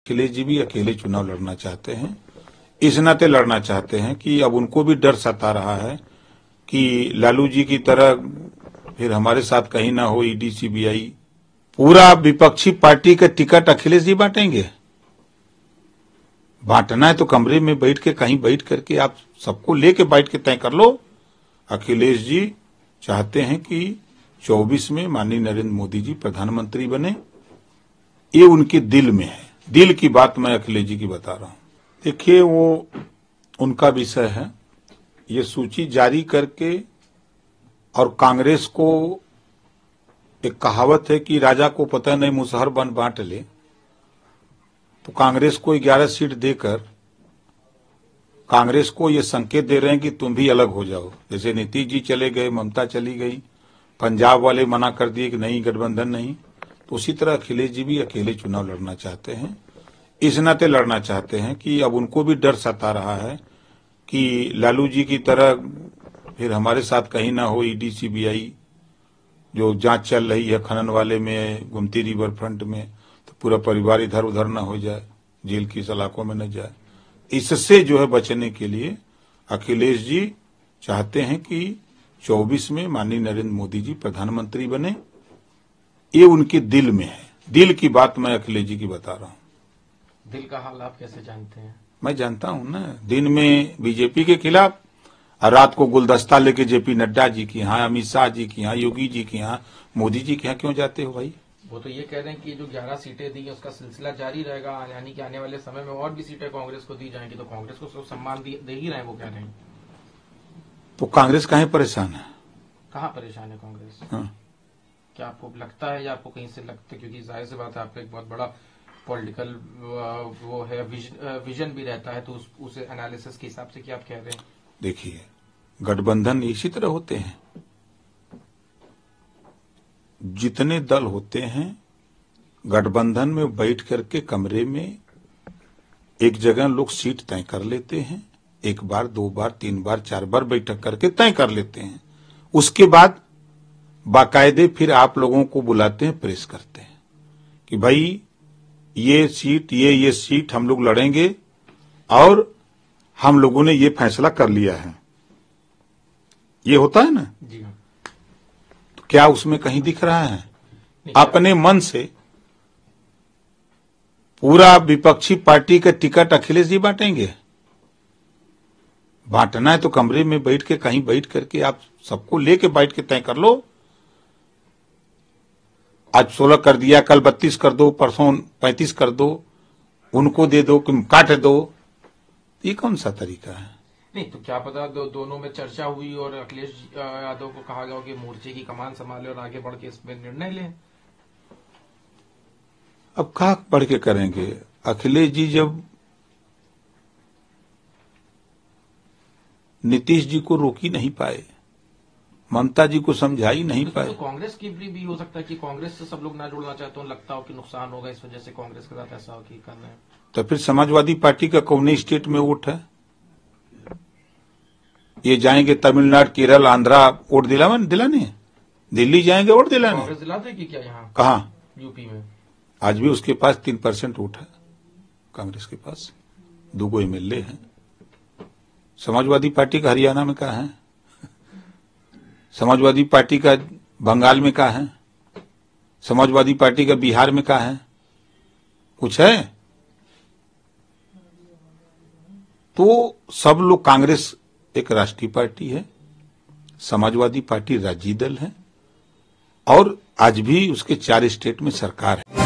अखिलेश जी भी अकेले चुनाव लड़ना चाहते हैं। इस नाते लड़ना चाहते हैं कि अब उनको भी डर सता रहा है कि लालू जी की तरह फिर हमारे साथ कहीं ना हो ईडी सीबीआई। पूरा विपक्षी पार्टी का टिकट अखिलेश जी बांटेंगे। बांटना है तो कमरे में बैठ के कहीं बैठ करके आप सबको लेके बैठ के तय कर लो। अखिलेश जी चाहते हैं कि 24 में माननीय नरेंद्र मोदी जी प्रधानमंत्री बने। ये उनके दिल में है। दिल की बात मैं अखिलेश जी की बता रहा हूं। देखिए, वो उनका विषय है। ये सूची जारी करके और कांग्रेस को एक कहावत है कि राजा को पता नहीं मुसहर बन बांट ले, तो कांग्रेस को 11 सीट देकर कांग्रेस को ये संकेत दे रहे हैं कि तुम भी अलग हो जाओ। जैसे नीतीश जी चले गए, ममता चली गई, पंजाब वाले मना कर दिए कि नहीं गठबंधन नहीं, तो उसी तरह अखिलेश जी भी अकेले चुनाव लड़ना चाहते हैं। इस नाते लड़ना चाहते हैं कि अब उनको भी डर सता रहा है कि लालू जी की तरह फिर हमारे साथ कहीं ना हो ईडी सीबीआई। जो जांच चल रही है खनन वाले में, गोमती रिवर फ्रंट में, तो पूरा परिवार इधर उधर न हो जाए, जेल की सलाखों में न जाए। इससे जो है बचने के लिए अखिलेश जी चाहते हैं कि 24 में माननीय नरेंद्र मोदी जी प्रधानमंत्री बने। ये उनके दिल में है। दिल की बात मैं अखिलेश जी की बता रहा हूं। दिल का हाल आप कैसे जानते हैं? मैं जानता हूं ना। दिन में बीजेपी के खिलाफ और रात को गुलदस्ता लेके जेपी नड्डा जी के यहाँ, अमित शाह जी के यहाँ, योगी जी के यहाँ, मोदी जी के यहाँ क्यों जाते हो भाई? वो तो ये कह रहे हैं कि जो 11 सीटें दी उसका सिलसिला जारी रहेगा, यानी कि आने वाले समय में और भी सीटें कांग्रेस को दी जाएंगी, तो कांग्रेस को सम्मान दे ही रहे हैं, वो कह रहे हैं। तो कांग्रेस काहे परेशान है? कहाँ परेशान है कांग्रेस? हाँ। क्या आपको लगता है या आपको कहीं से लगता है? क्योंकि जाहिर सी बात है, आपका एक बहुत बड़ा पॉलिटिकल वो है, विजन भी रहता है, तो उस एनालिसिस के हिसाब से क्या आप कह रहे हैं? देखिए, गठबंधन इसी तरह होते हैं। जितने दल होते हैं गठबंधन में बैठ करके कमरे में एक जगह लोग सीट तय कर लेते हैं। एक बार, 2 बार, 3 बार, 4 बार बैठक करके तय कर लेते हैं। उसके बाद बाकायदे फिर आप लोगों को बुलाते हैं, प्रेस करते हैं कि भाई ये सीट, ये सीट हम लोग लड़ेंगे और हम लोगों ने ये फैसला कर लिया है। ये होता है ना जी हाँ। तो क्या उसमें कहीं दिख रहा है? अपने मन से पूरा विपक्षी पार्टी का टिकट अखिलेश जी बांटेंगे। बांटना है तो कमरे में बैठ के कहीं बैठ करके आप सबको लेके बैठ के तय कर लो। आज 16 कर दिया, कल 32 कर दो, परसों 35 कर दो, उनको दे दो कि काट दो। ये कौन सा तरीका है? नहीं तो क्या पता दोनों में चर्चा हुई और अखिलेश यादव को कहा गया कि मोर्चे की कमान संभाले और आगे बढ़ के इसमें निर्णय लें। अब कहाँ बढ़ के करेंगे? अखिलेश जी जब नीतीश जी को रोक ही नहीं पाए, ममता जी को समझा ही नहीं पाए, तो कांग्रेस की भी हो सकता है कि कांग्रेस से सब लोग ना जुड़ना चाहते हो, लगता हो कि नुकसान होगा, इस वजह से कांग्रेस के साथ ऐसा हो कि करना है। तो फिर समाजवादी पार्टी का कौन स्टेट में वोट है? ये जाएंगे तमिलनाडु, केरल, आंध्रा वोट दिलाने, दिल्ली जाएंगे वोट दिलाने। कांग्रेस दिलाते कि क्या यहाँ? कहाँ? यूपी में आज भी उसके पास 3% वोट है। कांग्रेस के पास 2 एमएलए हैं। समाजवादी पार्टी का हरियाणा में कहाँ है? समाजवादी पार्टी का बंगाल में कहाँ है? समाजवादी पार्टी का बिहार में कहाँ है? कुछ है? तो सब लोग, कांग्रेस एक राष्ट्रीय पार्टी है, समाजवादी पार्टी राज्य दल है और आज भी उसके 4 स्टेट में सरकार है।